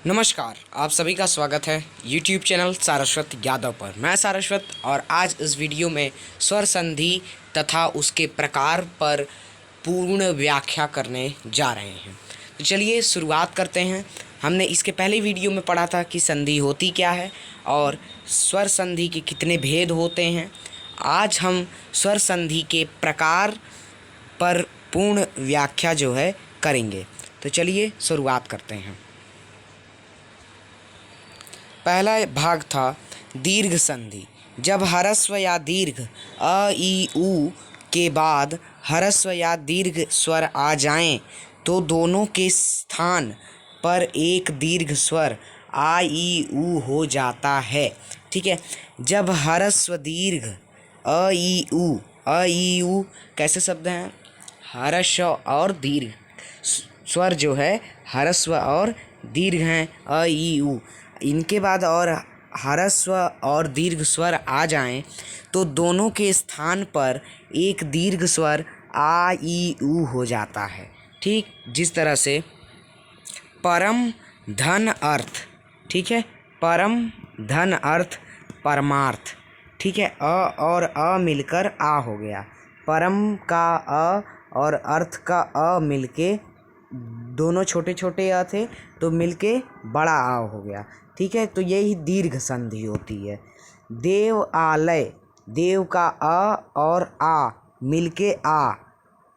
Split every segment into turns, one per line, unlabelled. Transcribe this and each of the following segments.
नमस्कार, आप सभी का स्वागत है YouTube चैनल सारस्वत यादव पर। मैं सारस्वत और आज इस वीडियो में स्वर संधि तथा उसके प्रकार पर पूर्ण व्याख्या करने जा रहे हैं। तो चलिए शुरुआत करते हैं। हमने इसके पहले वीडियो में पढ़ा था कि संधि होती क्या है और स्वर संधि के कितने भेद होते हैं। आज हम स्वर संधि के प्रकार पर पूर्ण व्याख्या जो है करेंगे। तो चलिए शुरुआत करते हैं। पहला भाग था दीर्घ संधि। जब ह्रस्व या दीर्घ अ ई उ के बाद ह्रस्व या दीर्घ स्वर आ जाएं तो दोनों के स्थान पर एक दीर्घ स्वर आ ई उ हो जाता है। ठीक है, जब ह्रस्व दीर्घ अ ई उ कैसे शब्द हैं? ह्रस्व और दीर्घ स्वर जो है ह्रस्व और दीर्घ हैं अ ई उ। इनके बाद और ह्रस्व और दीर्घ स्वर आ जाएं तो दोनों के स्थान पर एक दीर्घ स्वर आ ई उ हो जाता है। ठीक, जिस तरह से परम धन अर्थ। ठीक है, परम धन अर्थ परमार्थ। ठीक है, अ और अ मिलकर आ हो गया। परम का अ और अर्थ का अ मिलके दोनों छोटे छोटे अ थे तो मिलके बड़ा आ हो गया। ठीक है, तो यही दीर्घ संधि होती है। देव आलय, देव का अ और आ मिलके आ।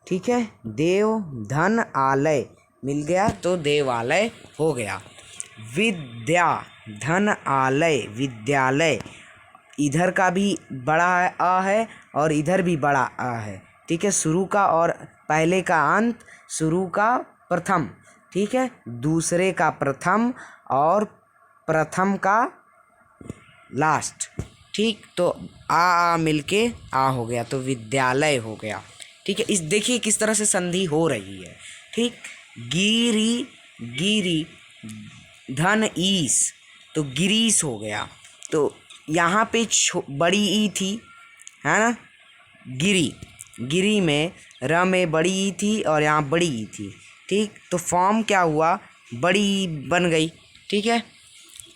ठीक है, देव धन आलय मिल गया तो देवालय हो गया। विद्या धन आलय विद्यालय, इधर का भी बड़ा अ है और इधर भी बड़ा अ है। ठीक है, शुरू का और पहले का अंत, शुरू का प्रथम। ठीक है, दूसरे का प्रथम और प्रथम का लास्ट। ठीक, तो आ मिलके आ हो गया तो विद्यालय हो गया। ठीक है, इस देखिए किस तरह से संधि हो रही है। ठीक, गिरी गिरी धन ईस तो गिरीश हो गया। तो यहाँ पे बड़ी ई थी, है ना, गिरी, गिरी में र में बड़ी ई थी और यहाँ बड़ी ई थी। ठीक, तो फॉर्म क्या हुआ? बड़ी ई बन गई। ठीक है,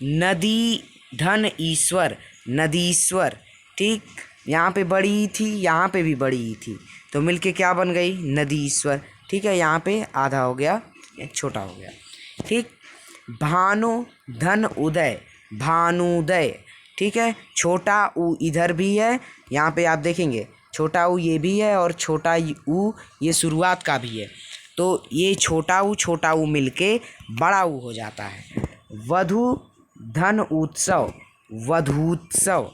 नदी धन ईश्वर नदीश्वर। ठीक, यहाँ पे बड़ी ई थी, यहाँ पे भी बड़ी ई थी तो मिलके क्या बन गई? नदीश्वर। ठीक है, यहाँ पे आधा हो गया, छोटा हो गया। ठीक, भानु धन उदय भानुदय। ठीक है, छोटा उ इधर भी है, यहाँ पे आप देखेंगे छोटा उ ये भी है और छोटा उ ये शुरुआत का भी है। तो ये छोटा उ मिलके बड़ा उ हो जाता है। वधु धन उत्सव वधूत्सव,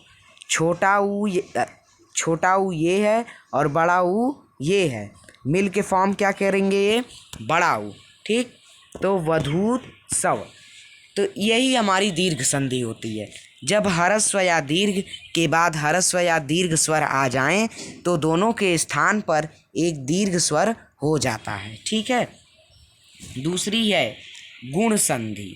छोटा उ ये है और बड़ा उ ये है, मिल के फॉर्म क्या करेंगे? ये बड़ा उ। ठीक, तो वधूत्सव। तो यही हमारी दीर्घ संधि होती है। जब ह्रस्व या दीर्घ के बाद ह्रस्व या दीर्घ स्वर आ जाएं तो दोनों के स्थान पर एक दीर्घ स्वर हो जाता है। ठीक है, दूसरी है गुण संधि।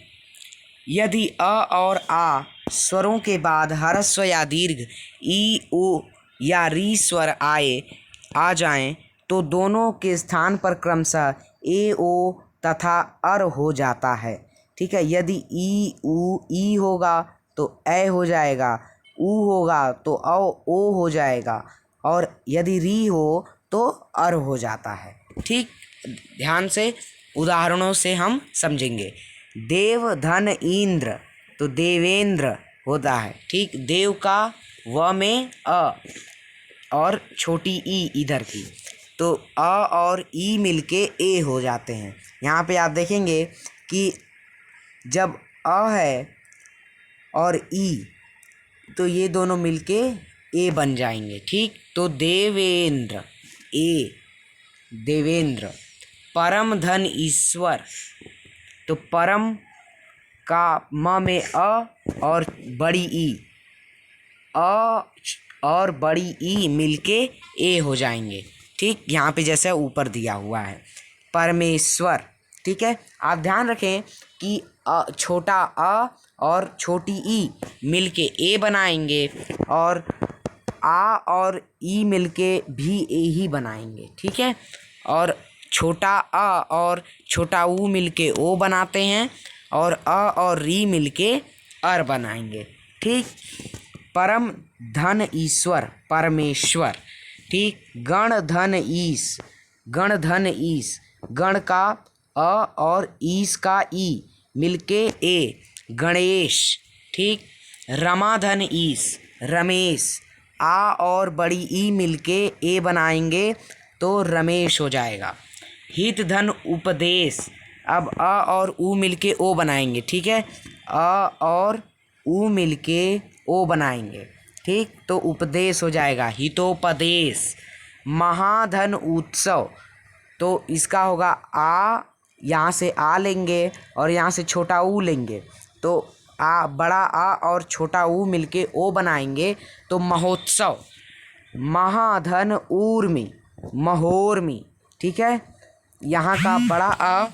यदि अ और आ स्वरों के बाद ह्रस्व या दीर्घ ई ओ या री स्वर आ जाएं तो दोनों के स्थान पर क्रमशः ए ओ तथा अर हो जाता है। ठीक है, यदि ई उ ई होगा तो ए हो जाएगा, उ होगा तो ओ हो जाएगा और यदि री हो तो अर हो जाता है। ठीक, ध्यान से उदाहरणों से हम समझेंगे। देव धन इंद्र तो देवेंद्र होता है। ठीक, देव का व में अ और छोटी ई इधर की, तो अ और ई मिलके ए हो जाते हैं। यहाँ पे आप देखेंगे कि जब अ है और ई तो ये दोनों मिलके ए बन जाएंगे। ठीक, तो देवेंद्र ए देवेंद्र। परम धन ईश्वर तो परम का म में अ और बड़ी ई, अ और बड़ी ई मिलके ए हो जाएंगे। ठीक, यहाँ पे जैसे ऊपर दिया हुआ है परमेश्वर। ठीक है, आप ध्यान रखें कि छोटा अ और छोटी ई मिलके ए बनाएंगे और आ और ई मिलके भी ए ही बनाएंगे। ठीक है, और छोटा अ और छोटा ऊ मिलके ओ बनाते हैं और अ और री मिलके अर बनाएंगे। ठीक। परम धन ईश्वर परमेश्वर। ठीक। गण धन ईश गण धन ईश, गण का अ और ईश का ई मिलके ए गणेश। ठीक। रमाधन ईश रमेश, आ और बड़ी ई मिलके ए बनाएंगे तो रमेश हो जाएगा। हित धन उपदेश, अब अ और ऊ मिलके ओ बनाएंगे। ठीक है, अ और ऊ मिलके ओ बनाएंगे। ठीक, तो उपदेश हो जाएगा हितोपदेश। महाधन उत्सव, तो इसका होगा आ, यहाँ से आ लेंगे और यहाँ से छोटा ऊ लेंगे तो आ, बड़ा आ और छोटा ऊ मिलके ओ बनाएंगे तो महोत्सव। महाधन ऊर्मी महोर्मी। ठीक है, यहाँ का बड़ा आ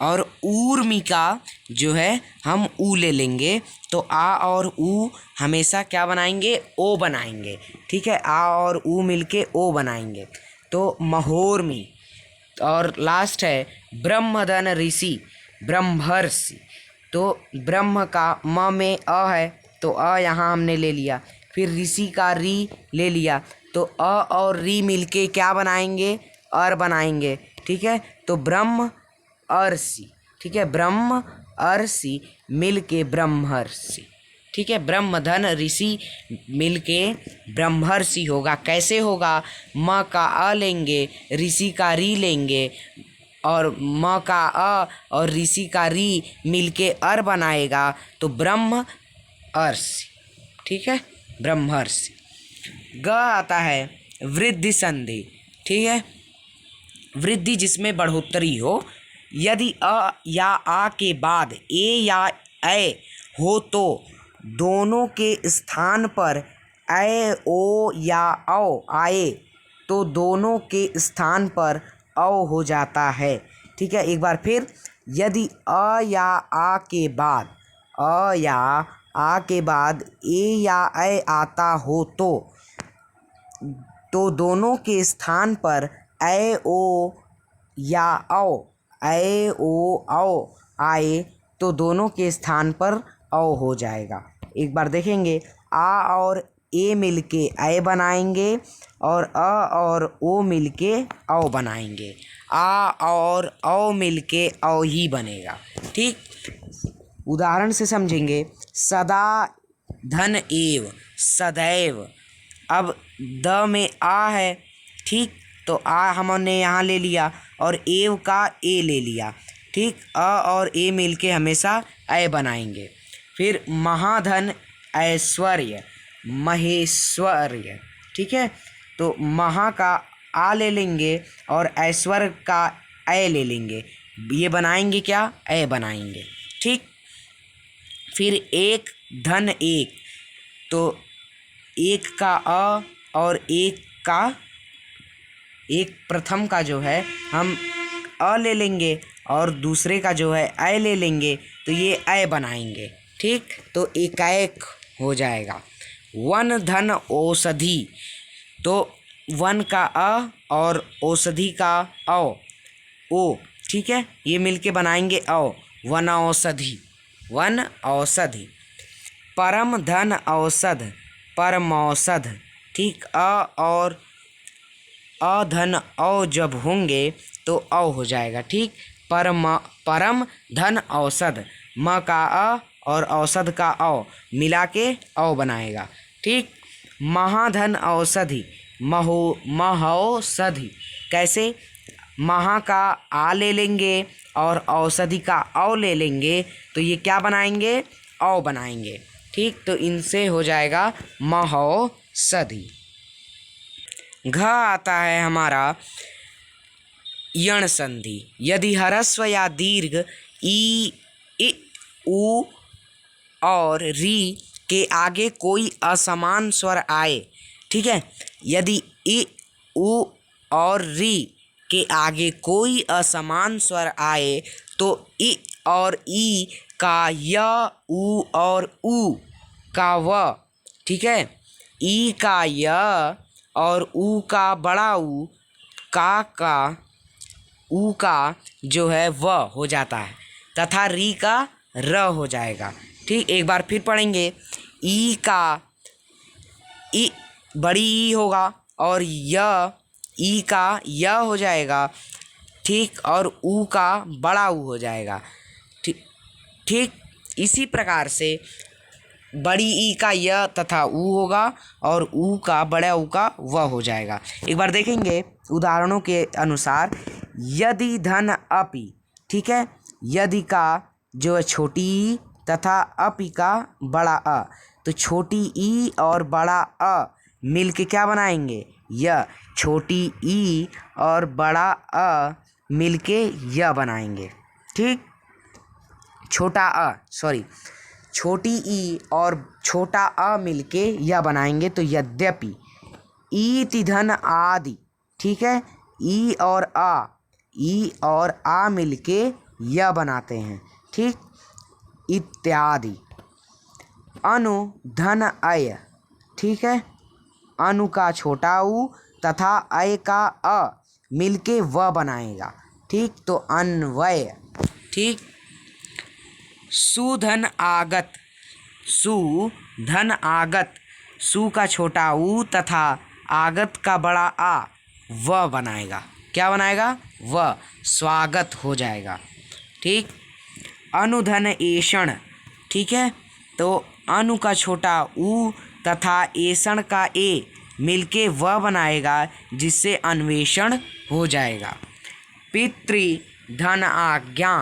और ऊर्मी का जो है हम ऊ ले लेंगे तो आ और ऊ हमेशा क्या बनाएंगे, ओ बनाएंगे। ठीक है, आ और ऊ मिलके ओ बनाएंगे तो महोर्मी। और लास्ट है ब्रह्मधन ऋषि ब्रह्मर्षि, तो ब्रह्म का म में अ है तो अ यहाँ हमने ले लिया, फिर ऋषि का री ले लिया तो अ और री मिलके क्या बनाएंगे, अर बनाएंगे। ठीक है, तो ब्रह्म अर्षि। ठीक है, ब्रह्म अर्षि मिलके ब्रह्मर्षि। ठीक है, ब्रह्मधन ऋषि मिलके ब्रह्मर्षि होगा। कैसे होगा, म का अ लेंगे, ऋषि का री लेंगे और म का अ और ऋषि का री मिलके अर बनाएगा तो ब्रह्म अर्षि। ठीक है, ब्रह्मर्षि। ग आता है वृद्धि संधि। ठीक है, वृद्धि जिसमें बढ़ोतरी हो। यदि अ या आ के बाद ए या ऐ हो तो दोनों के स्थान पर ऐ ओ या औ आए तो दोनों के स्थान पर औ हो जाता है। ठीक है, एक बार फिर, यदि अ या आ के बाद अ या आ के बाद ए या ऐ आता हो तो दोनों के स्थान पर ऐ ओ या औ ऐ ओ औ आए तो दोनों के स्थान पर औ हो जाएगा। एक बार देखेंगे, आ और ए मिलके ऐ बनाएंगे और अ और ओ मिलके औ बनाएंगे। आ और औ मिलके औ ही बनेगा। ठीक, उदाहरण से समझेंगे। सदा धन एव सदैव, अब द में आ है। ठीक, तो आ हमने यहाँ ले लिया और एव का ए ले लिया। ठीक, अ और ए मिलके हमेशा ऐ बनाएंगे। फिर महाधन ऐश्वर्य महेश्वर्य। ठीक है, तो महा का आ ले लेंगे और ऐश्वर्य का ऐ ले लेंगे, ये बनाएंगे क्या, ऐ बनाएंगे। ठीक, फिर एक धन एक, तो एक का अ और एक प्रथम का जो है हम अ ले लेंगे और दूसरे का जो है ऐ ले लेंगे तो ये ऐ बनाएंगे। ठीक, तो एकाएक हो जाएगा। वन धन औषधि, तो वन का अ और औषधि का ओ। ठीक है, ये मिलके बनाएंगे औ, वन औषधि वन औषधि। परम धन औषध परमौषध। ठीक, अ और अधन औ जब होंगे तो औ हो जाएगा। ठीक, परम धन औषध, म का अ और औषध का औ मिला के औ बनाएगा। ठीक, महाधन औषधि महौषधि। कैसे, महा का आ ले लेंगे और औषधि का औ ले लेंगे तो ये क्या बनाएंगे, औ बनाएंगे। ठीक, तो इनसे हो जाएगा महौषधि। घ आता है हमारा यण संधि। यदि ह्रस्व या दीर्घ ई उ और री के आगे कोई असमान स्वर आए। ठीक है, यदि इ उ और री के आगे कोई असमान स्वर आए तो इ और ई का य, उ और उ का व। ठीक है, ई का य और ऊ का बड़ा ऊ, का ऊ का जो है व हो जाता है तथा री का र हो जाएगा। ठीक, एक बार फिर पढ़ेंगे। ई का ई बड़ी ई होगा और ई का य हो जाएगा। ठीक, और ऊ का बड़ा ऊ हो जाएगा। ठीक ठीक, इसी प्रकार से बड़ी ई का य तथा ऊ होगा और ऊ का बड़ा ऊ का व हो जाएगा। एक बार देखेंगे उदाहरणों के अनुसार। यदि धन अपि, ठीक है, यदि का जो है छोटी ई तथा अपि का बड़ा अ, तो छोटी ई और बड़ा अ मिल के क्या बनाएंगे? य। छोटी ई और बड़ा अ मिल के य बनाएंगे। ठीक, छोटा अ सॉरी छोटी ई और छोटा अ मिलके य बनाएंगे तो यद्यपि। ईति धन आदि, ठीक है, ई और आ मिलके य बनाते हैं। ठीक, इत्यादि। अनु धन अय, ठीक है, अनु का छोटा ऊ तथा अय का अ मिलके व बनाएगा। ठीक, तो अन्वय। ठीक, सुधन आगत, सुधन आगत, सु का छोटा ऊ तथा आगत का बड़ा आ व बनाएगा। क्या बनाएगा? व, स्वागत हो जाएगा। ठीक, अनुधन एषण, ठीक है, तो अनु का छोटा ऊ तथा एषण का ए मिलके व बनाएगा जिससे अन्वेषण हो जाएगा। पितृ धन आज्ञा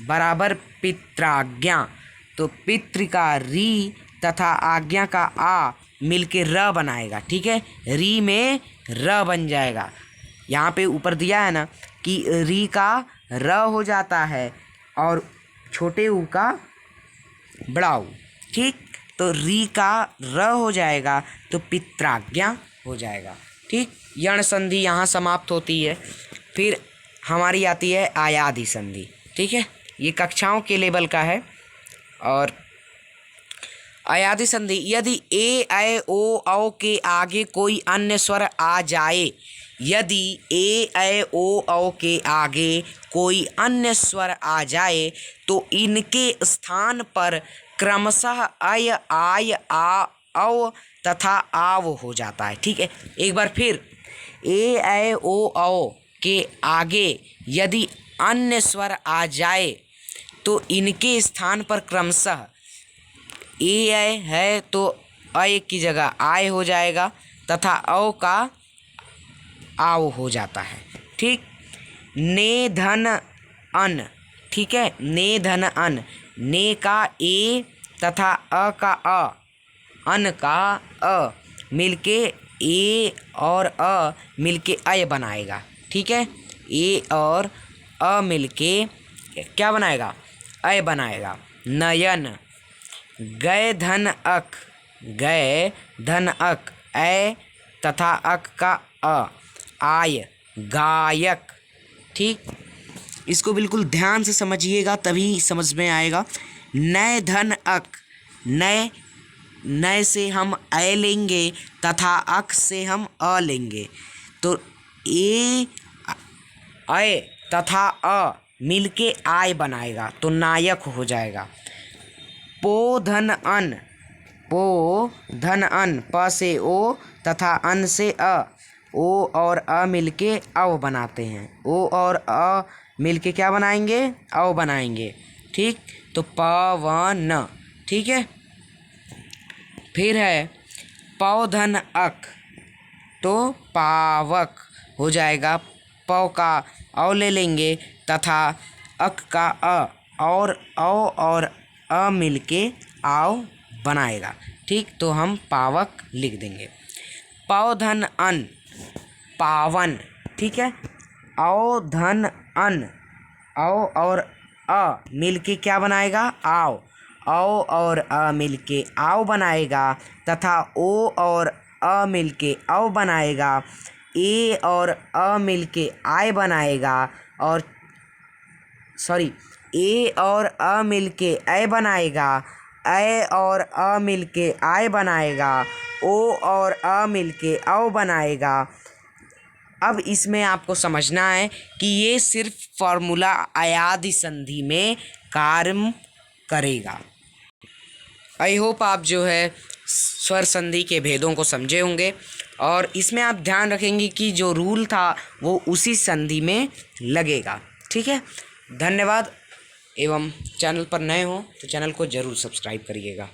बराबर पित्राज्ञा, तो पितृ का री तथा आज्ञा का आ मिलके र बनाएगा। ठीक है, री में र बन जाएगा। यहाँ पे ऊपर दिया है ना कि री का र हो जाता है और छोटे ऊ का बड़ा ऊ। ठीक, तो री का र हो जाएगा तो पित्राज्ञा हो जाएगा। ठीक, यण संधि यहाँ समाप्त होती है। फिर हमारी आती है आयादि संधि। ठीक है, ये कक्षाओं के लेवल का है। और आयादि संधि, यदि ए ऐ ओ औ के आगे कोई अन्य स्वर आ जाए, यदि ए ऐ ओ औ के आगे कोई अन्य स्वर आ जाए तो इनके स्थान पर क्रमशः अय आय आ औ तथा आव हो जाता है। ठीक है, एक बार फिर। ए ऐ ओ औ के आगे यदि अन्य स्वर आ जाए तो इनके स्थान पर क्रमशः ए ऐ है तो अय की जगह आय हो जाएगा तथा औ का आव हो जाता है। ठीक, ने धन अन, ठीक है, ने धन अन, ने का ए तथा अ का अ, अन का अ मिलके ए और अ मिलके अय बनाएगा। ठीक है, ए और अ मिलके क्या बनाएगा? अय बनाएगा। नयन, गए धन अक, गए धन अक, ऐ तथा अक का अ, आय, गायक। ठीक, इसको बिल्कुल ध्यान से समझिएगा तभी समझ में आएगा। नय धन अक, नय, नय से हम ऐ लेंगे तथा अक से हम अ लेंगे तो ए अय तथा अ मिलके आय बनाएगा तो नायक हो जाएगा। पो धन अन, पो धन अन, प से ओ तथा अन से अ, ओ और अ मिलके अव बनाते हैं। ओ और अ मिलके क्या बनाएंगे? अव बनाएंगे। ठीक, तो पवन। ठीक है, फिर है पौधन अक, तो पावक हो जाएगा। पौ का औ ले लेंगे तथा अक का अ और औ और अ मिलके आव बनाएगा। ठीक, तो हम पावक लिख देंगे। पौधन अन, पावन। ठीक है, औ धन अन, औ और अ मिलके क्या बनाएगा? आव, औ और अ मिलके आव बनाएगा तथा ओ और अ मिलके औ बनाएगा। ए और अ मिलके आय बनाएगा और ए और अ मिलके ऐ बनाएगा। ऐ और अ मिलके आय बनाएगा। ओ और अ मिलके औ बनाएगा। अब इसमें आपको समझना है कि ये सिर्फ फॉर्मूला अयादि संधि में कार्य करेगा। आई होप आप जो है स्वर संधि के भेदों को समझे होंगे, और इसमें आप ध्यान रखेंगे कि जो रूल था वो उसी संधि में लगेगा। ठीक है, धन्यवाद। एवं चैनल पर नए हो तो चैनल को ज़रूर सब्सक्राइब करिएगा।